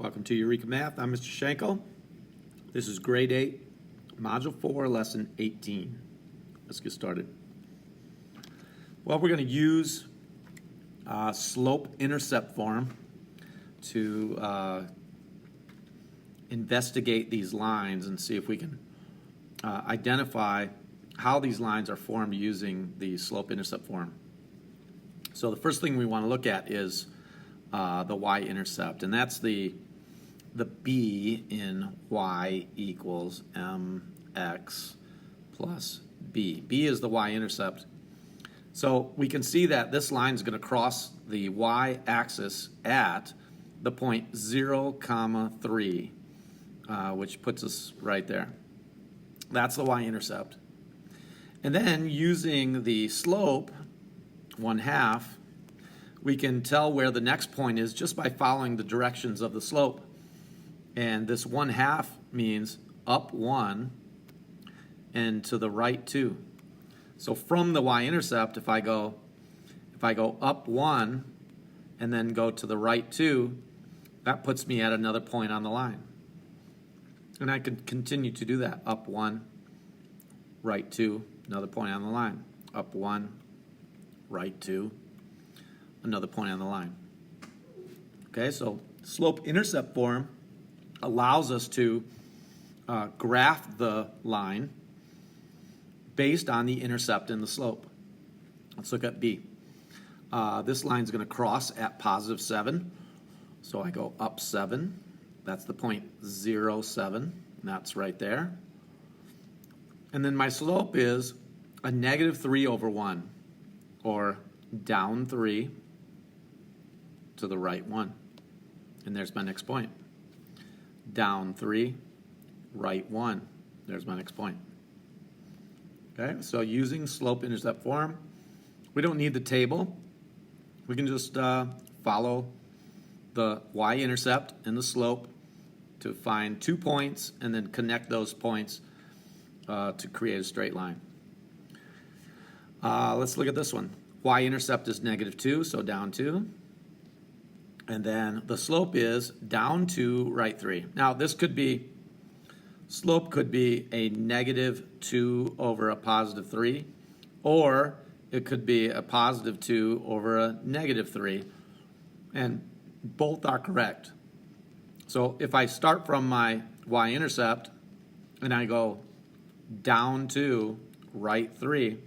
Welcome to Eureka Math. I'm Mr. Schenkel. This is Grade 8, Module 4, Lesson 18. Let's get started. Well, we're going to use slope-intercept form to investigate these lines and see if we can identify how these lines are formed using the slope-intercept form. So the first thing we want to look at is the y-intercept, and that's the b in y equals mx plus b. b is the y-intercept. So we can see that this line is going to cross the y-axis at the point 0, 3, which puts us right there. That's the y-intercept. And then using the slope, 1/2, we can tell where the next point is just by following the directions of the slope. And this 1/2 means up 1 and to the right 2. So from the y-intercept, if I go up 1 and then go to the right 2, that puts me at another point on the line. And I could continue to do that. Up 1, right 2, another point on the line. Up 1, right 2, another point on the line. Okay, so slope-intercept form allows us to graph the line based on the intercept and the slope. Let's look at B. This line is going to cross at positive 7. So I go up 7. That's the point 0, 7. And that's right there. And then my slope is a negative 3 over 1, or down 3 to the right 1. And there's my next point. Down 3, right 1. There's my next point. Okay, so using slope-intercept form, we don't need the table. We can just follow the y-intercept and the slope to find 2 points and then connect those points to create a straight line. Let's look at this one. Y-intercept is negative 2, so down 2. And then the slope is down 2, right 3. Now this could be, slope could be a negative 2 over a positive 3, or it could be a positive 2 over a negative 3. And both are correct. So if I start from my y-intercept and I go down 2, right 3,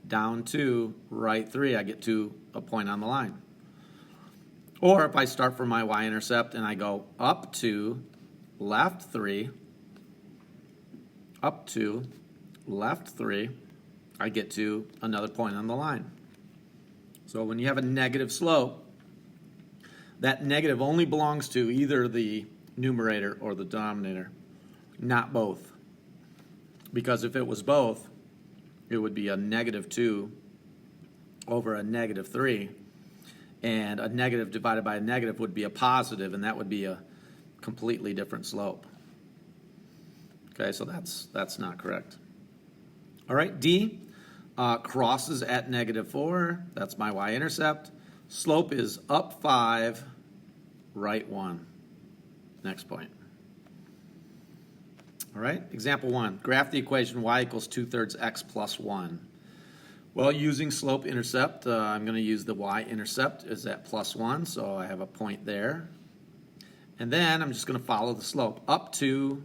down 2, right 3, I get to a point on the line. Or if I start from my y-intercept and I go up 2, left 3, up 2, left 3, I get to another point on the line. So when you have a negative slope, that negative only belongs to either the numerator or the denominator, not both. Because if it was both, it would be a negative 2 over a negative 3. And a negative divided by a negative would be a positive, and that would be a completely different slope. Okay, so that's not correct. All right, D crosses at negative 4. That's my y-intercept. Slope is up 5, right 1. Next point. All right, example 1. Graph the equation y equals 2/3 x plus 1. Well, using slope-intercept, I'm going to use the y-intercept is at plus 1, so I have a point there. And then I'm just going to follow the slope, up 2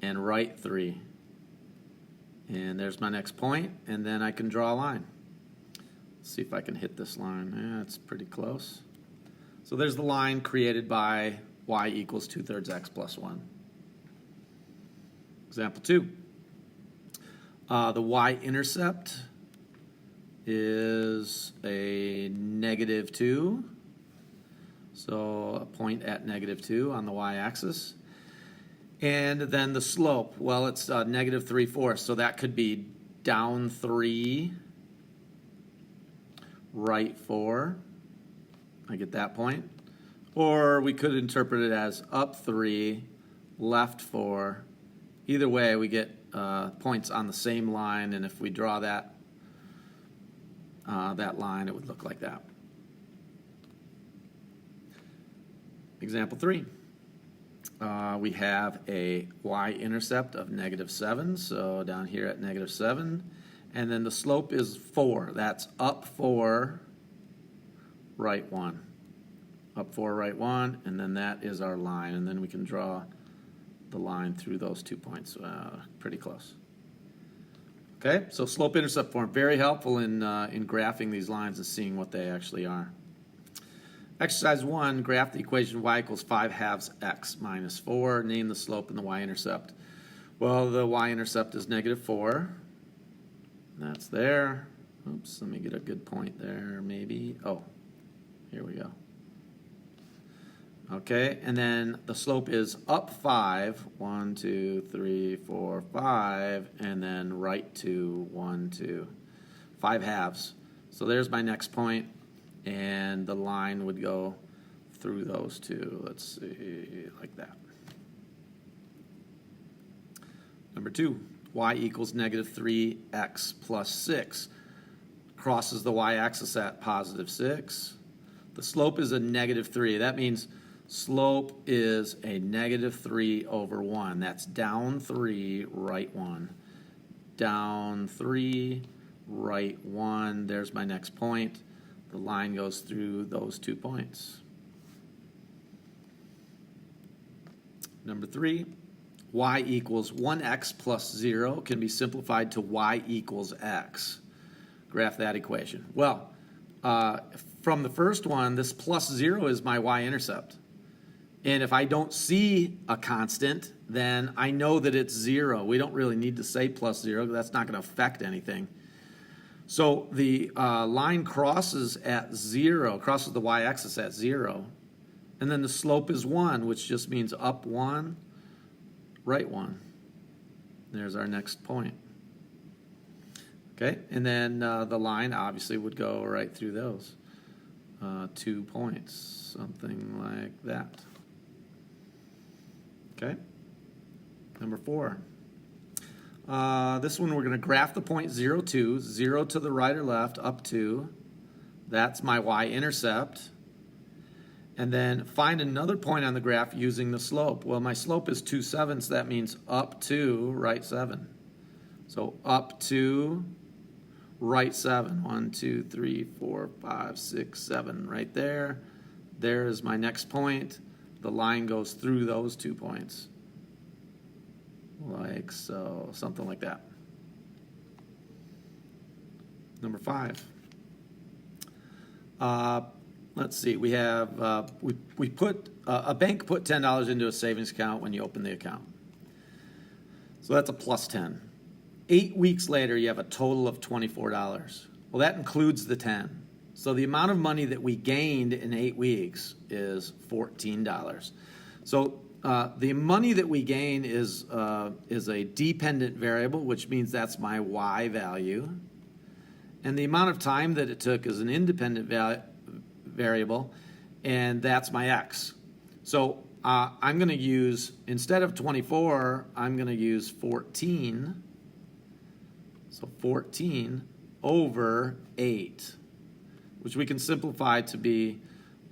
and right 3. And there's my next point, and then I can draw a line. Let's see if I can hit this line. Yeah, it's pretty close. So there's the line created by y equals 2/3 x plus 1. Example 2. The y-intercept is a negative 2, so a point at negative 2 on the y-axis. And then the slope, well, it's negative 3/4, so that could be down 3, right 4. I get that point. Or we could interpret it as up 3, left 4. Either way, we get points on the same line, and if we draw that line, it would look like that. Example 3. We have a y-intercept of -7, so down here at -7, and then the slope is 4. That's up 4, right 1. Up 4, right 1, and then that is our line, and then we can draw the line through those 2 points. Pretty close. Okay, so slope-intercept form, very helpful in graphing these lines and seeing what they actually are. Exercise 1, graph the equation y equals 5/2 x minus 4. Name the slope and the y-intercept. Well, the y-intercept is -4. That's there. Oops, let me get a good point there, maybe. Oh, here we go. Okay, and then the slope is up 5. 1, 2, 3, 4, 5, and then right 2, 1, 2. 5/2. So there's my next point. And the line would go through those two. Let's see, like that. Number 2, y equals -3x plus 6. Crosses the y-axis at +6. The slope is a -3. That means slope is a -3 over 1. That's down 3, right 1. Down 3, right 1. There's my next point. The line goes through those 2 points. Number 3, y equals 1x plus 0 can be simplified to y equals x. Graph that equation. Well, from the first one, this plus 0 is my y-intercept. And if I don't see a constant, then I know that it's 0. We don't really need to say plus 0. That's not going to affect anything. So the line crosses at 0, crosses the y-axis at 0, and then the slope is 1, which just means up 1, right 1. There's our next point. Okay, and then the line obviously would go right through those 2 points, something like that. Okay, number 4. This one we're going to graph the point 0, 2, 0 to the right or left, up 2. That's my y-intercept. And then find another point on the graph using the slope. Well, my slope is 2/7, so that means up 2, right 7. So up 2, right 7. 1, 2, 3, 4, 5, 6, 7, right there. There is my next point. The line goes through those 2 points. Like so, something like that. Number 5. Let's see. We have we put a bank put $10 into a savings account when you open the account. So that's a plus 10. 8 weeks later, you have a total of $24. Well, that includes the 10. So the amount of money that we gained in 8 weeks is $14. So the money that we gain is a dependent variable, which means that's my y value. And the amount of time that it took is an independent variable, and that's my x. So I'm going to use, instead of 24, I'm going to use 14. So 14 over 8, which we can simplify to be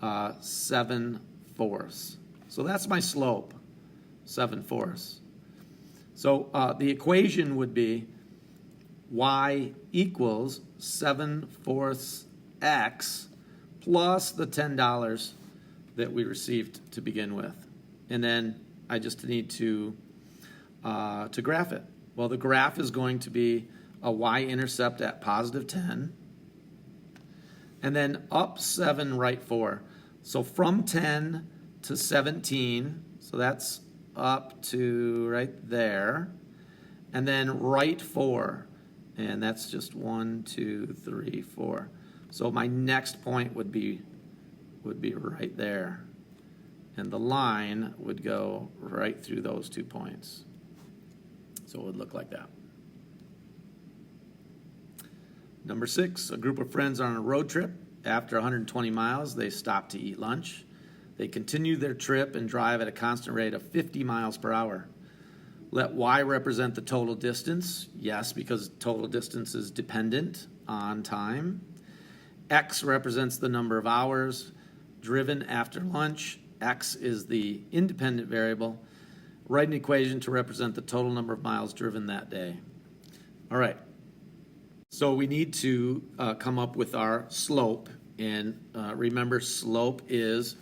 7/4. So that's my slope, 7/4. So the equation would be y equals 7/4 x plus the $10 that we received to begin with. And then I just need to graph it. Well, the graph is going to be a y-intercept at +10, and then up 7, right 4. So from 10 to 17, so that's up to right there, and then right 4, and that's just 1, 2, 3, 4. So my next point would be right there, and the line would go right through those 2 points. So it would look like that. Number 6, a group of friends are on a road trip. After 120 miles, they stop to eat lunch. They continue their trip and drive at a constant rate of 50 miles per hour. Let y represent the total distance. Yes, because total distance is dependent on time. X represents the number of hours driven after lunch. x is the independent variable. Write an equation to represent the total number of miles driven that day. All right. So we need to come up with our slope. And remember, slope is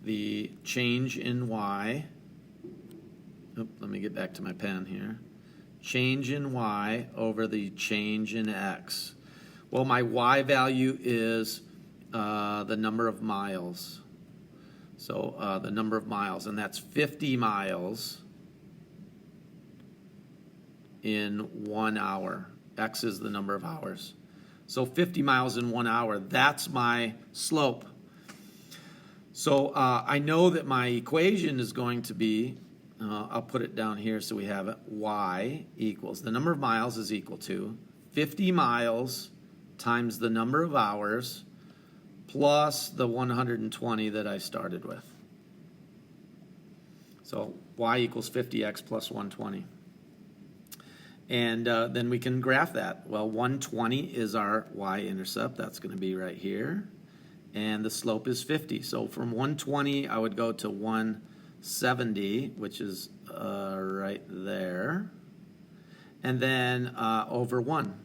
the change in y. Let me get back to my pen here. Change in y over the change in x. Well, my y value is the number of miles. So the number of miles, and that's 50 miles in 1 hour. X is the number of hours. So 50 miles in 1 hour, that's my slope. So I know that my equation is going to be, I'll put it down here so we have it, y equals, the number of miles is equal to 50 miles times the number of hours plus the 120 that I started with. So y equals 50x plus 120. And then we can graph that. Well, 120 is our y-intercept. That's going to be right here. And the slope is 50. So from 120, I would go to 170, which is right there. And then over 1.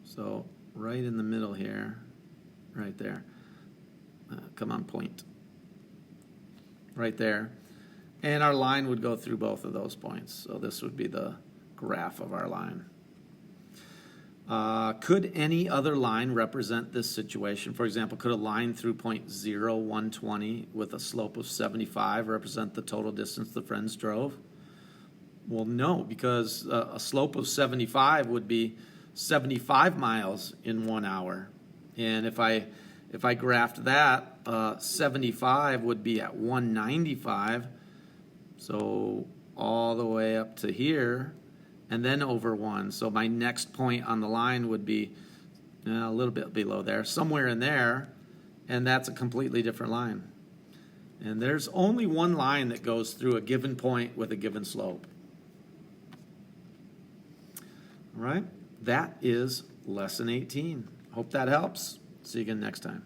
So right in the middle here, right there. Come on, point. Right there. And our line would go through both of those points. So this would be the graph of our line. Could any other line represent this situation? For example, could a line through point 0, 120 with a slope of 75 represent the total distance the friends drove? Well, no, because a slope of 75 would be 75 miles in 1 hour. And if I graphed that, 75 would be at 195, so all the way up to here, and then over 1. So my next point on the line would be a little bit below there, somewhere in there, and that's a completely different line. And there's only one line that goes through a given point with a given slope. All right, that is lesson 18. Hope that helps. See you again next time.